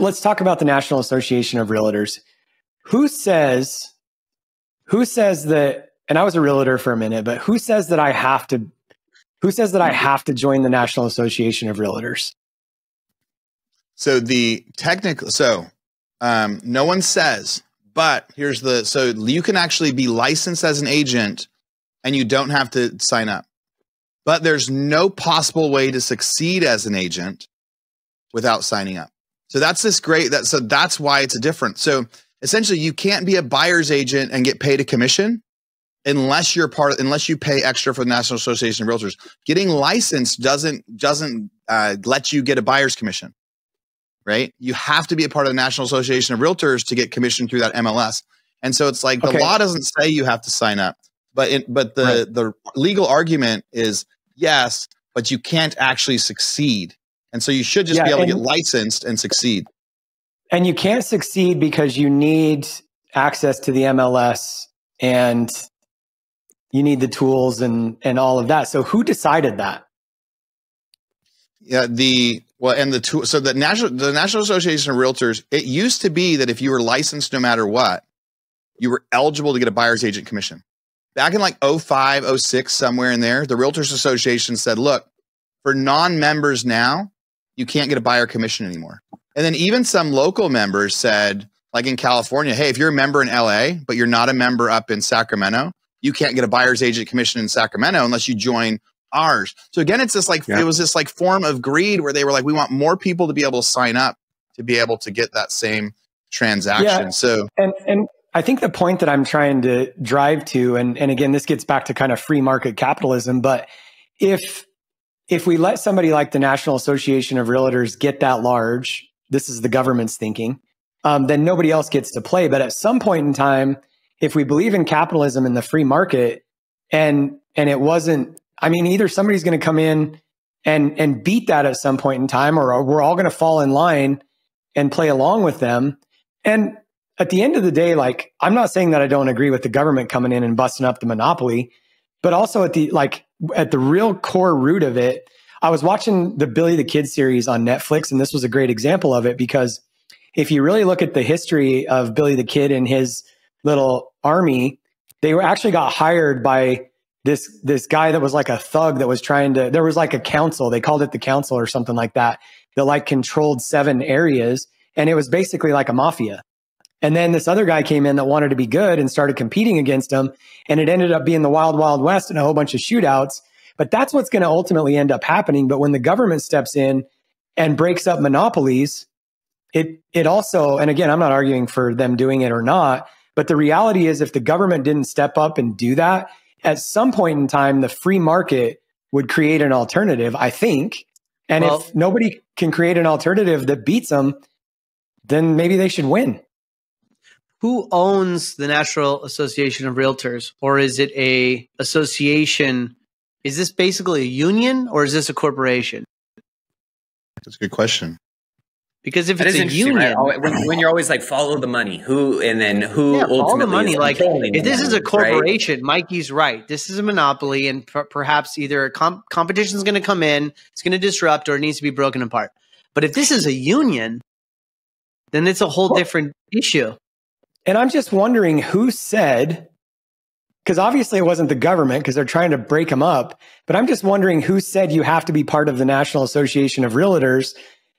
let's talk about the National Association of Realtors. Who says that, and I was a realtor for a minute, but who says that I have to join the National Association of Realtors? So no one says, but so you can actually be licensed as an agent and you don't have to sign up. But there's no possible way to succeed as an agent without signing up. So that's that's why it's different. So essentially you can't be a buyer's agent and get paid a commission unless you pay extra for the National Association of Realtors. Getting licensed doesn't let you get a buyer's commission, right? You have to be a part of the National Association of Realtors to get commission through that MLS. And so it's like the law doesn't say you have to sign up, but the legal argument is yes, but you can't actually succeed. And so you should just be able to get licensed and succeed. And you can't succeed because you need access to the MLS and you need the tools and all of that. So who decided that? Yeah, so the National Association of Realtors, it used to be that if you were licensed no matter what, you were eligible to get a buyer's agent commission. Back in like 05, 06, somewhere in there, the Realtors Association said, look, for non-members now, you can't get a buyer commission anymore. And then even some local members said, like in California, hey, if you're a member in LA, but you're not a member up in Sacramento, you can't get a buyer's agent commission in Sacramento unless you join ours. So again, it's this it was this like form of greed where they were like, we want more people to be able to sign up to be able to get that same transaction. Yeah. So, and I think the point that I'm trying to drive to, and again, this gets back to kind of free market capitalism, but if we let somebody like the National Association of Realtors get that large, this is the government's thinking, then nobody else gets to play. But at some point in time, if we believe in capitalism and the free market, and it wasn't, I mean, either somebody's going to come in and beat that at some point in time, or we're all going to fall in line and play along with them. And at the end of the day, like, I'm not saying that I don't agree with the government coming in and busting up the monopoly, but also at the real core root of it, I was watching the Billy the Kid series on Netflix, and this was a great example of it, because if you really look at the history of Billy the Kid and his little army, they actually got hired by this guy that was like a thug that was there was like a council, they called it the council or something like that like controlled 7 areas, and it was basically like a mafia. And then this other guy came in that wanted to be good and started competing against him. And it ended up being the wild, wild west and a whole bunch of shootouts. But that's what's going to ultimately end up happening. But when the government steps in and breaks up monopolies, it also, and again, I'm not arguing for them doing it or not, but the reality is if the government didn't step up and do that, at some point in time, the free market would create an alternative, I think. And if nobody can create an alternative that beats them, then maybe they should win. Who owns the National Association of Realtors? Or is it a association? Is this basically a union or is this a corporation? That's a good question. Because if it's a union, right? when you're always like follow the money, who follow the money. Like if this is a corporation, right? Mikey's right. This is a monopoly, and perhaps either competition is going to come in, it's going to disrupt, or it needs to be broken apart. But if this is a union, then it's a whole different issue. And I'm just wondering who said, because obviously it wasn't the government because they're trying to break them up, but I'm just wondering who said you have to be part of the National Association of Realtors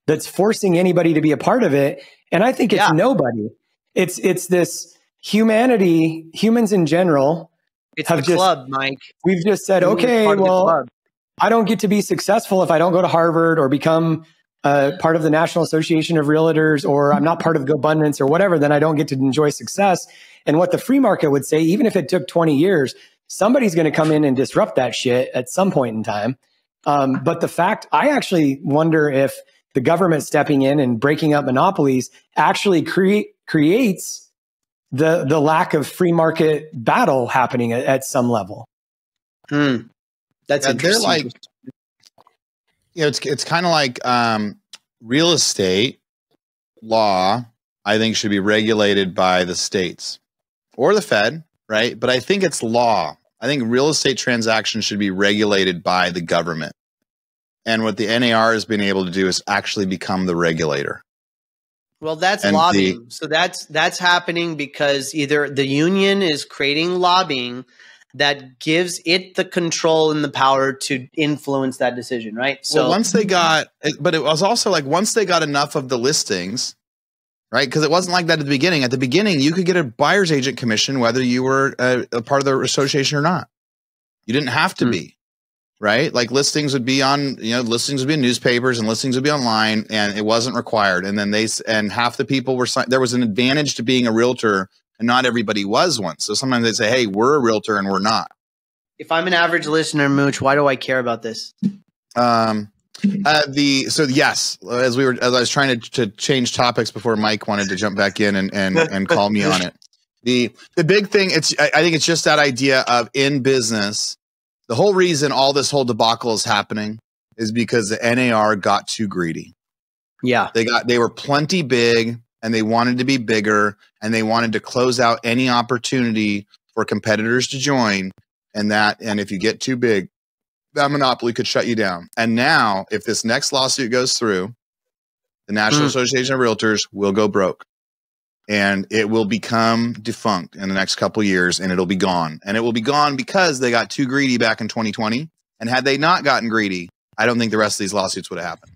that's forcing anybody to be a part of it. And I think it's nobody. It's this humans in general. It's the club, Mike. We've just said, okay, well, I don't get to be successful if I don't go to Harvard or become part of the National Association of Realtors, or I'm not part of GoBundance or whatever, then I don't get to enjoy success. And what the free market would say, even if it took 20 years, somebody's going to come in and disrupt that shit at some point in time. But the fact, I actually wonder if the government stepping in and breaking up monopolies actually creates the lack of free market battle happening at some level. That's interesting. It's kind of like real estate law, I think, should be regulated by the states or the Fed, right? But I think it's law. I think real estate transactions should be regulated by the government. And what the NAR has been able to do is actually become the regulator. Well, that's And lobbying. So that's happening because either the union is creating lobbying that gives it the control and the power to influence that decision, right? So well, once they got, but it was also like once they got enough of the listings, right? Because it wasn't like that at the beginning. At the beginning, you could get a buyer's agent commission whether you were a part of the association or not. You didn't have to be, right? Like listings would be on, listings would be in newspapers and listings would be online, and it wasn't required. And then and half the people were, there was an advantage to being a realtor, and not everybody was one. So sometimes they say, hey, we're a realtor and we're not. if I'm an average listener, Mooch, why do I care about this? Yes, as I was trying to change topics before Mike wanted to jump back in and call me on it. The big thing, I think it's just that idea of in business, the whole reason all this whole debacle is happening is because the NAR got too greedy. Yeah. They were plenty big and they wanted to be bigger and they wanted to close out any opportunity for competitors to join. And if you get too big, that monopoly could shut you down. And now, if this next lawsuit goes through, the National Association of Realtors will go broke. And it will become defunct in the next couple of years, and it'll be gone. And it will be gone because they got too greedy back in 2020. And had they not gotten greedy, I don't think the rest of these lawsuits would have happened.